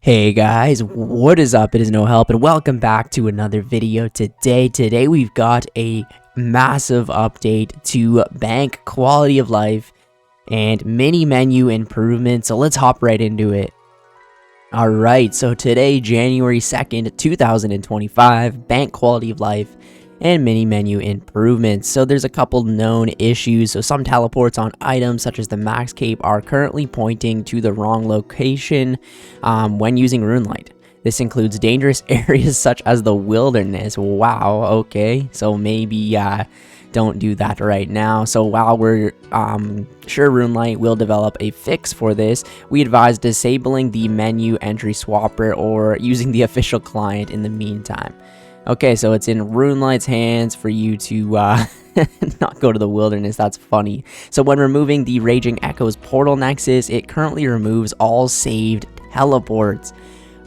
Hey guys, what is up? It is No Help and welcome back to another video today. Today we've got a massive update to bank quality of life and mini menu improvements. So let's hop right into it. Alright, so today, January 2nd, 2025, bank quality of life and mini menu improvements. So there's a couple known issues. So some teleports on items such as the max cape are currently pointing to the wrong location when using Runelite. This includes dangerous areas such as the wilderness. Wow, okay, so maybe don't do that right now. So while we're sure Runelite will develop a fix for this, we advise disabling the menu entry swapper or using the official client in the meantime. Okay, so it's in Runelite's hands for you to not go to the wilderness. That's funny. So when removing the Raging Echoes portal nexus, it currently removes all saved teleports.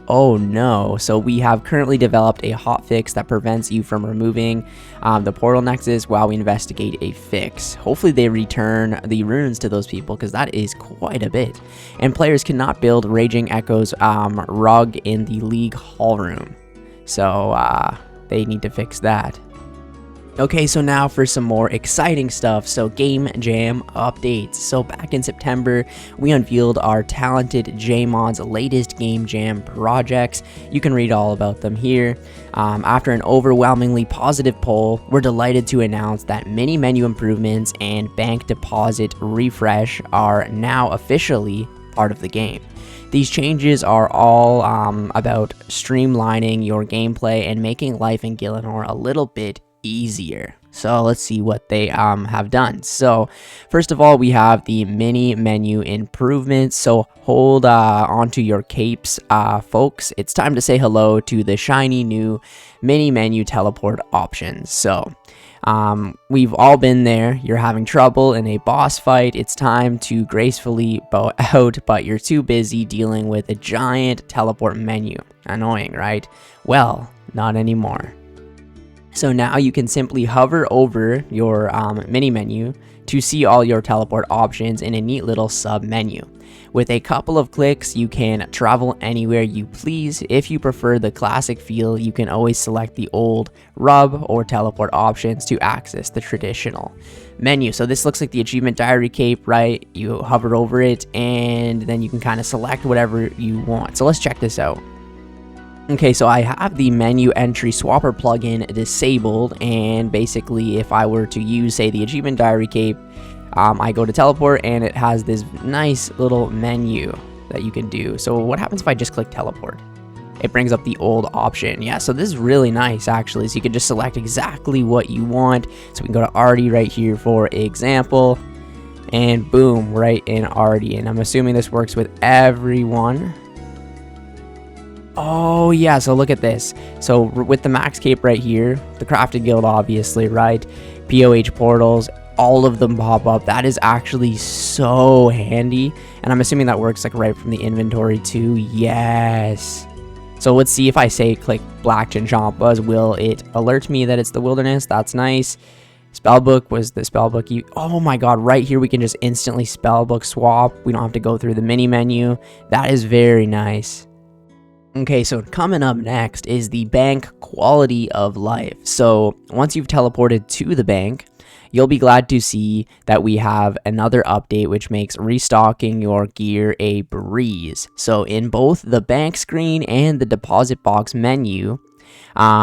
Oh no, so we have currently developed a hotfix that prevents you from removing the portal nexus while we investigate a fix. Hopefully they return the runes to those people because that is quite a bit. And players cannot build Raging Echoes rug in the League Hall room. So they need to fix that. Okay, so now for some more exciting stuff. So Game Jam updates. So back in September, we unveiled our talented JMod's latest Game Jam projects. You can read all about them here. After an overwhelmingly positive poll, we're delighted to announce that mini menu improvements and bank deposit refresh are now officially part of the game. These changes are all about streamlining your gameplay and making life in Gielinor a little bit easier. So let's see what they have done. So first of all, we have the mini menu improvements. So hold onto your capes, folks. It's time to say hello to the shiny new mini menu teleport options. So we've all been there. You're having trouble in a boss fight. It's time to gracefully bow out, but you're too busy dealing with a giant teleport menu. Annoying, right? Well, not anymore. So now you can simply hover over your mini menu to see all your teleport options in a neat little sub menu. With a couple of clicks, you can travel anywhere you please. If you prefer the classic feel, you can always select the old rub or teleport options to access the traditional menu. So this looks like the achievement diary cape, right? You hover over it and then you can kind of select whatever you want. So let's check this out. Okay, so I have the menu entry swapper plugin disabled, and basically if I were to use, say, the achievement diary cape, I go to teleport and it has this nice little menu that you can do. So what happens if I just click teleport? It brings up the old option. Yeah, so this is really nice actually. So you can just select exactly what you want. So we can go to Artie right here, for example, and boom, right in Artie. And I'm assuming this works with everyone. Oh yeah, so look at this. So with the max cape right here, the crafted guild obviously, right? POH portals, all of them pop up. That is actually so handy. And I'm assuming that works like right from the inventory too. Yes. So let's see if I say click Black Chinchompas, will it alert me that it's the wilderness? That's nice. Spellbook was the spellbook. Oh my god, right here we can just instantly spellbook swap. We don't have to go through the mini menu. That is very nice. Okay, so coming up next is the bank quality of life. So once you've teleported to the bank, you'll be glad to see that we have another update which makes restocking your gear a breeze. So in both the bank screen and the deposit box menu,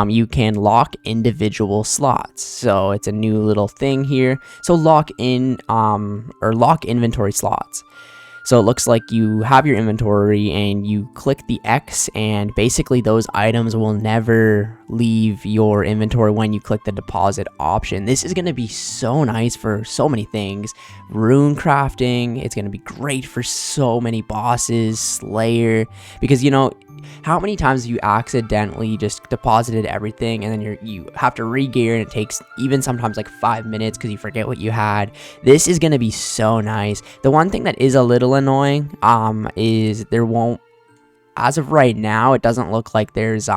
you can lock individual slots. So it's a new little thing here. So lock inventory slots. So it looks like you have your inventory and you click the X, and basically those items will never leave your inventory when you click the deposit option. This is going to be so nice for so many things. Rune crafting, it's going to be great for so many bosses, Slayer, because you know, how many times have you accidentally just deposited everything and then you have to re-gear and it takes even sometimes like 5 minutes because you forget what you had? This is going to be so nice. The one thing that is a little annoying is there won't, as of right now, it doesn't look like there's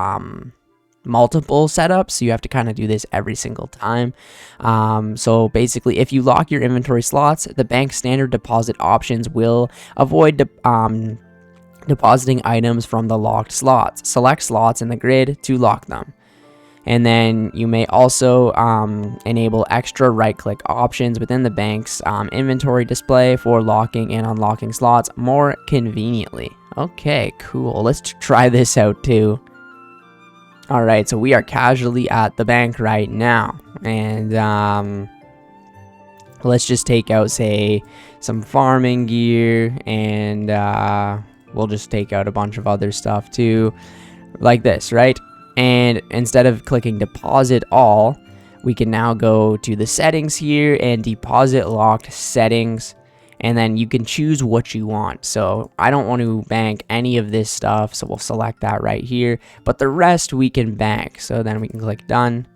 multiple setups, so you have to kind of do this every single time. So basically if you lock your inventory slots, the bank standard deposit options will avoid depositing items from the locked slots. Select slots in the grid to lock them. And then you may also enable extra right-click options within the bank's inventory display for locking and unlocking slots more conveniently. Okay, cool. Let's try this out too. Alright, so we are casually at the bank right now. And let's just take out, say, some farming gear. And we'll just take out a bunch of other stuff too. Like this, right? And instead of clicking deposit all, we can now go to the settings here and deposit locked settings. And then you can choose what you want. So I don't want to bank any of this stuff, so we'll select that right here. But the rest we can bank. So then we can click done.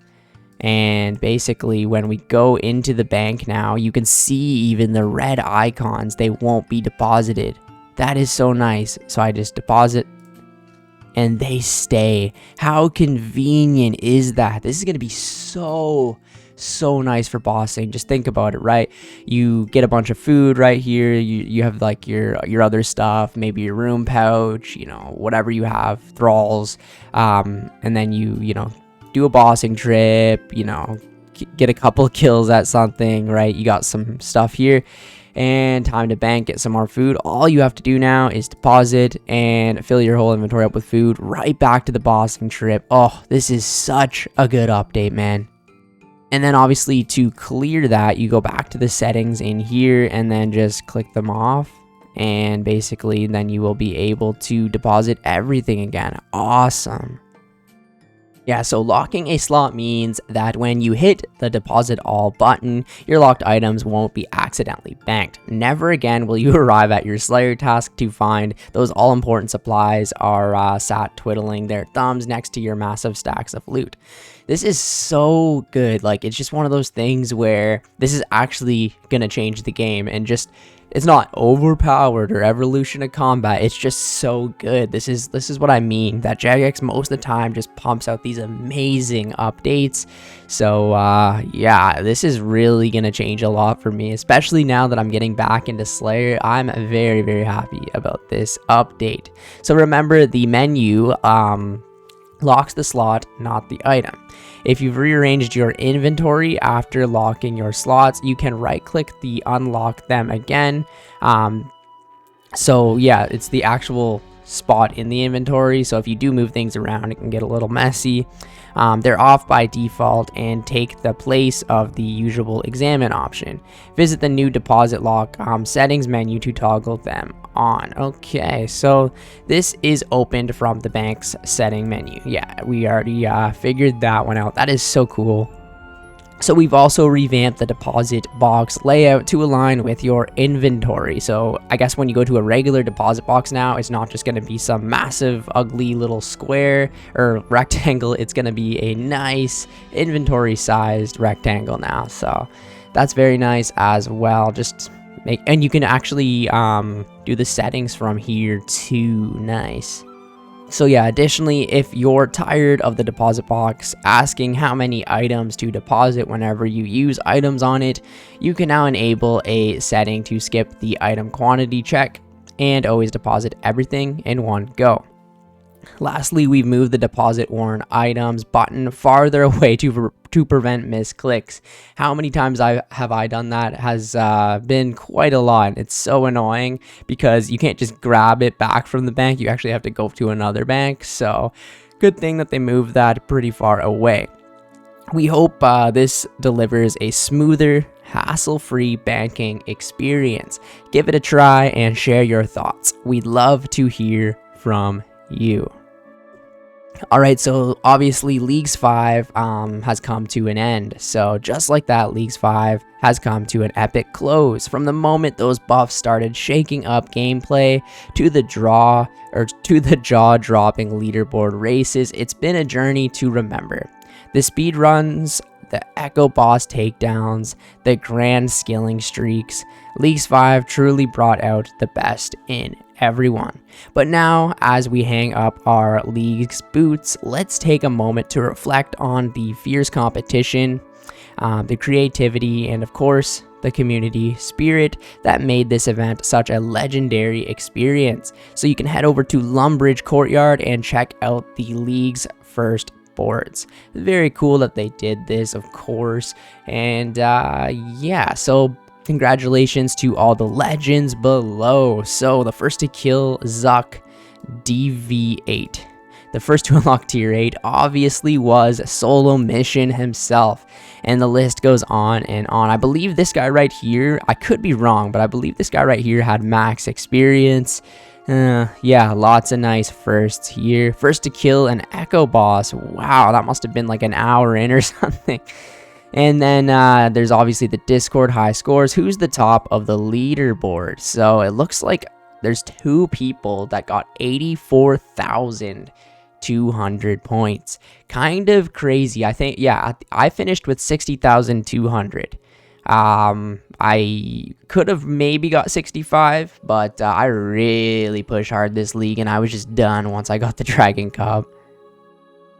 And basically when we go into the bank now, you can see even the red icons, they won't be deposited. That is so nice. So I just deposit and they stay. How convenient is that? This is going to be so nice for bossing. Just think about it, right? You get a bunch of food right here. You have like your other stuff, maybe your room pouch, you know, whatever you have, thralls, and then you know, do a bossing trip, you know, get a couple of kills at something, right? You got some stuff here. And time to bank, get some more food. All you have to do now is deposit and fill your whole inventory up with food right back to the bossing trip. Oh, this is such a good update, man. And then obviously to clear that, you go back to the settings in here and then just click them off. And basically then you will be able to deposit everything again. Awesome. Yeah, so locking a slot means that when you hit the deposit all button, your locked items won't be accidentally banked. Never again will you arrive at your Slayer task to find those all-important supplies are sat twiddling their thumbs next to your massive stacks of loot. This is so good. Like, it's just one of those things where this is actually gonna change the game, and just it's not overpowered or evolution of combat. It's just so good. This is what I mean. That Jagex most of the time just pumps out these amazing updates. So yeah, this is really gonna change a lot for me, especially now that I'm getting back into Slayer. I'm very happy about this update. So remember, the menu locks the slot, not the item. If you've rearranged your inventory after locking your slots, you can right click the unlock them again. So yeah, it's the actual spot in the inventory. So if you do move things around, it can get a little messy. They're off by default and take the place of the usual examine option. Visit the new deposit lock settings menu to toggle them on. Okay, so this is opened from the bank's setting menu. Yeah, we already figured that one out. That is so cool. So we've also revamped the deposit box layout to align with your inventory. So I guess when you go to a regular deposit box now, it's not just going to be some massive ugly little square or rectangle. It's going to be a nice inventory sized rectangle now. So that's very nice as well. And you can actually do the settings from here too. Nice. So yeah, additionally, if you're tired of the deposit box asking how many items to deposit whenever you use items on it, you can now enable a setting to skip the item quantity check and always deposit everything in one go. Lastly, we've moved the deposit warn items button farther away to prevent misclicks. How many times have I done that? Has been quite a lot. It's so annoying because you can't just grab it back from the bank. You actually have to go to another bank. So good thing that they moved that pretty far away. We hope this delivers a smoother, hassle-free banking experience. Give it a try and share your thoughts. We'd love to hear from you. Alright, so obviously Leagues 5 has come to an end. So just like that, Leagues 5 has come to an epic close. From the moment those buffs started shaking up gameplay to the jaw-dropping leaderboard races, it's been a journey to remember. The speedruns, the Echo Boss takedowns, the grand skilling streaks, Leagues 5 truly brought out the best in everyone. But now, as we hang up our Leagues boots, let's take a moment to reflect on the fierce competition, the creativity, and of course, the community spirit that made this event such a legendary experience. So you can head over to Lumbridge Courtyard and check out the league's first boards. Very cool that they did this, of course. And yeah, so congratulations to all the legends below. So the first to kill, Zuck DV8. The first to unlock tier 8 obviously was Solo Mission himself. And the list goes on and on. I believe this guy right here, I could be wrong, but I believe this guy right here had max experience. Yeah, lots of nice firsts here. First to kill an Echo Boss. Wow, that must have been like an hour in or something. And then there's obviously the Discord high scores. Who's the top of the leaderboard? So it looks like there's 2 people that got 84,200 points. Kind of crazy. I think, yeah, I finished with 60,200. I could have maybe got 65, but I really pushed hard this league, and I was just done once I got the Dragon Cup.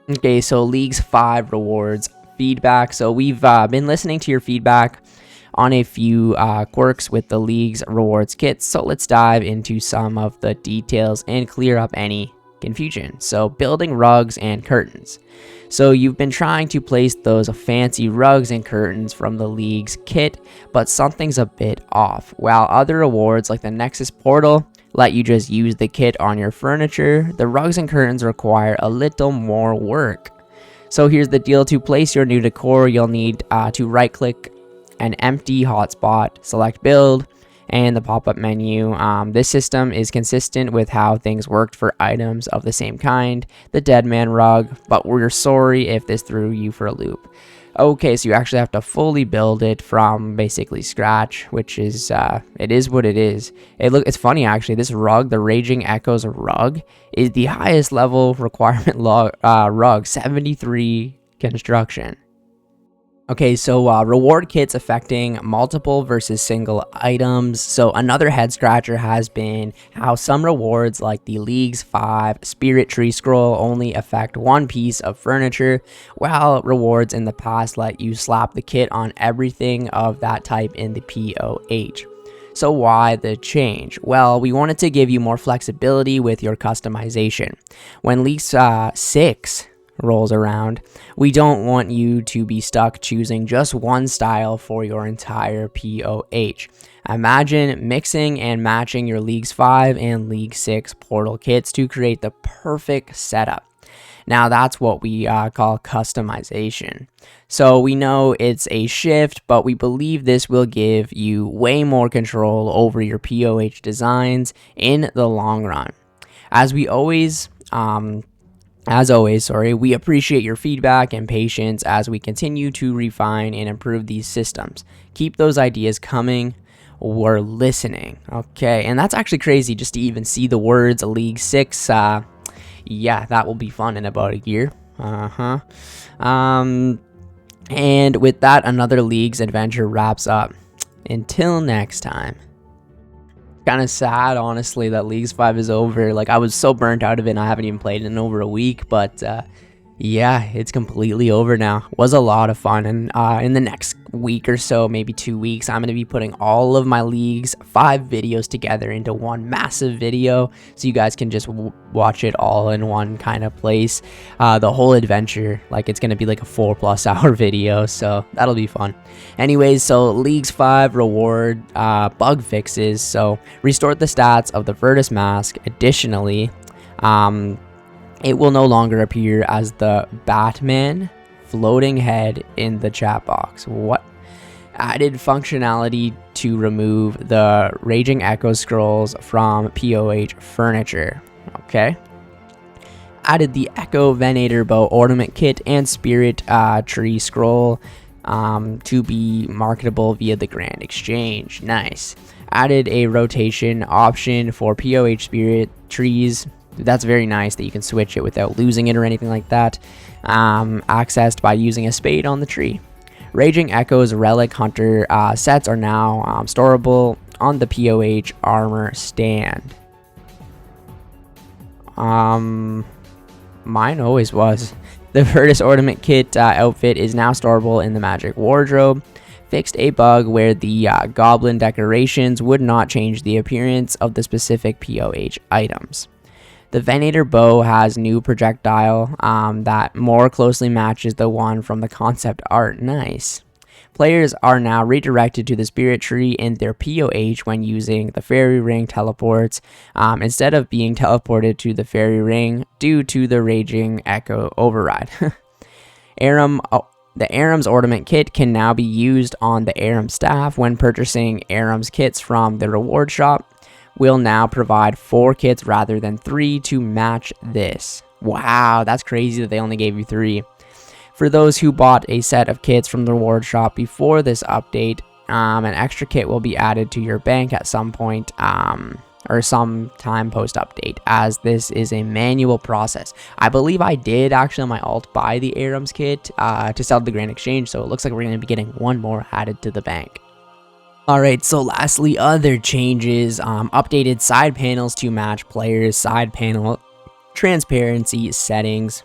Okay, so League's 5 rewards feedback. So we've been listening to your feedback on a few quirks with the League's rewards kits. So let's dive into some of the details and clear up any confusion. So building rugs and curtains. So you've been trying to place those fancy rugs and curtains from the League's kit, but something's a bit off. While other rewards like the Nexus Portal let you just use the kit on your furniture, the rugs and curtains require a little more work. So here's the deal. To place your new decor, you'll need to right click an empty hotspot, select build, and the pop-up menu. This system is consistent with how things worked for items of the same kind, the Deadman rug, but we're sorry if this threw you for a loop. Okay, so you actually have to fully build it from basically scratch, which is, it is what it is. It's funny actually, this rug, the Raging Echoes rug, is the highest level requirement rug, 73 construction. Okay, so reward kits affecting multiple versus single items. So another head scratcher has been how some rewards like the League's 5 Spirit Tree Scroll only affect one piece of furniture, while rewards in the past let you slap the kit on everything of that type in the POH. So why the change? Well, we wanted to give you more flexibility with your customization. When League's 6 rolls around, we don't want you to be stuck choosing just one style for your entire POH. Imagine mixing and matching your League's 5 and League 6 portal kits to create the perfect setup. Now that's what we call customization. So we know it's a shift, but we believe this will give you way more control over your POH designs in the long run. As always, we appreciate your feedback and patience as we continue to refine and improve these systems. Keep those ideas coming. We're listening. Okay, and that's actually crazy just to even see the words League 6. Yeah, that will be fun in about a year. And with that, another League's adventure wraps up. Until next time. Kind of sad, honestly, that League's 5 is over. Like, I was so burnt out of it and I haven't even played it in over a week, but yeah, it's completely over now. Was a lot of fun, and in the next week or so, maybe 2 weeks, I'm going to be putting all of my League's 5 videos together into one massive video, so you guys can just watch it all in one kind of place. The whole adventure, like, it's going to be like a 4+ hour video, so that'll be fun. Anyways, so League's 5 reward bug fixes. So restored the stats of the Virtus mask. Additionally, it will no longer appear as the Batman floating head in the chat box. What? Added functionality to remove the Raging Echo scrolls from POH furniture. Okay. Added the Echo Venator Bow ornament kit and Spirit Tree Scroll to be marketable via the Grand Exchange. Nice. Added a rotation option for POH Spirit Trees. That's very nice that you can switch it without losing it or anything like that. Accessed by using a spade on the tree. Raging Echo's Relic Hunter sets are now storable on the POH armor stand. Mine always was. The Virtus Ornament Kit outfit is now storable in the Magic Wardrobe. fixed a bug where the goblin decorations would not change the appearance of the specific POH items. The Venator bow has new projectile that more closely matches the one from the concept art. Nice. Players are now redirected to the spirit tree in their POH when using the fairy ring teleports, instead of being teleported to the fairy ring due to the raging echo override. The Aram's ornament kit can now be used on the Aram staff when purchasing Aram's kits from the reward shop. Will now provide 4 kits rather than 3 to match this. Wow, that's crazy that they only gave you 3. For those who bought a set of kits from the reward shop before this update, an extra kit will be added to your bank at some point or some time post update, as this is a manual process. I believe I did actually on my alt buy the Aram's kit to sell to the Grand Exchange, so it looks like we're going to be getting one more added to the bank. Alright, so lastly, other changes, updated side panels to match players' side panel transparency settings.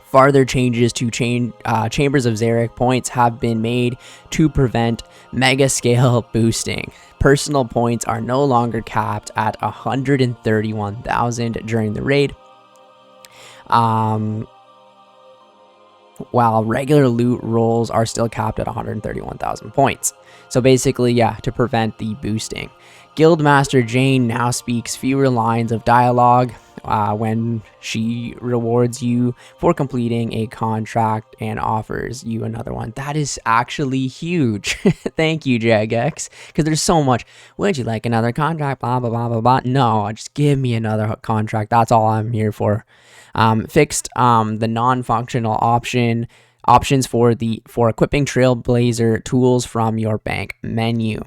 Farther changes to Chambers of Xeric points have been made to prevent mega scale boosting. Personal points are no longer capped at 131,000 during the raid, while regular loot rolls are still capped at 131,000 points. So basically, yeah, to prevent the boosting. Guildmaster Jane now speaks fewer lines of dialogue when she rewards you for completing a contract and offers you another one. That is actually huge. Thank you, Jagex, because there's so much. Would you like another contract? Blah, blah, blah, blah, blah. No, just give me another contract. That's all I'm here for. Fixed the non-functional options for equipping Trailblazer tools from your bank menu.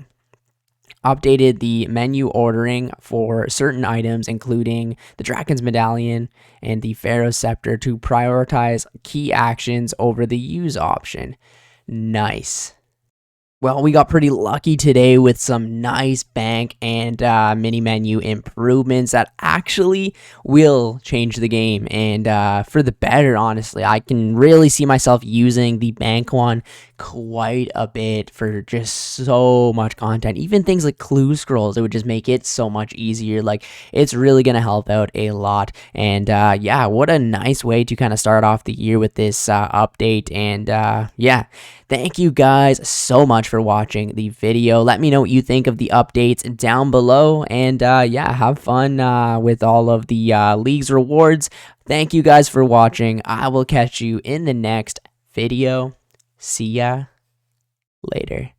Updated the menu ordering for certain items, including the Dragon's Medallion and the Pharaoh's Scepter, to prioritize key actions over the use option. Nice. Well, we got pretty lucky today with some nice bank and mini menu improvements that actually will change the game, and for the better, honestly. I can really see myself using the bank one quite a bit for just so much content. Even things like clue scrolls, it would just make it so much easier. Like, it's really gonna help out a lot. And yeah, what a nice way to kind of start off the year with this update. And yeah, thank you guys so much for watching the video. Let me know what you think of the updates down below, and yeah, have fun with all of the league's rewards. Thank you guys for watching. I will catch you in the next video. See ya later.